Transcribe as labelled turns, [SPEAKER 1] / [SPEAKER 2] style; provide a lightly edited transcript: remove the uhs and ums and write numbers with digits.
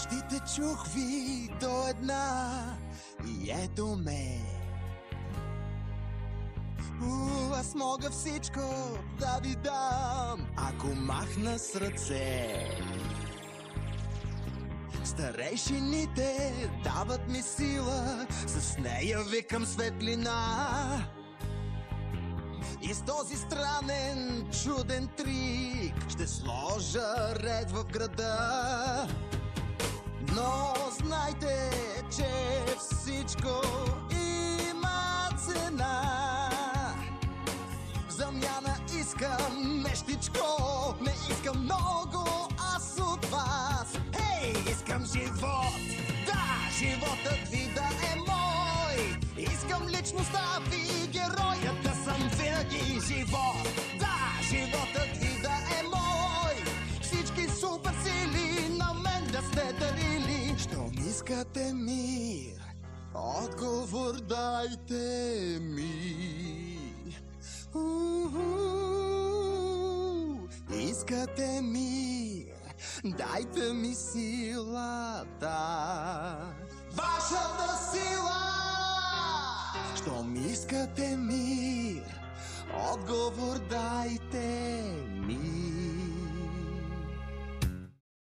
[SPEAKER 1] Мечтите чух ви до една и ето ме. Аз мога всичко да ви дам, ако махна с ръце. Старейшините дават ми сила, с нея викам светлина. И с този странен, чуден трик ще сложа ред в града. Но знайте, че всичко има цена. В замяна искам нещичко, не искам много аз от вас. Хей, искам живот, да, животът ви да е мой. Искам личността ви, героят да съм винаги. Живот, да, животът ви да е мой. Всички супер сили на мен да сте дарили. Щом искате мир, отговор дайте ми. Искате мир, дайте ми силата, вашата сила. Щом искате мир, отговор дайте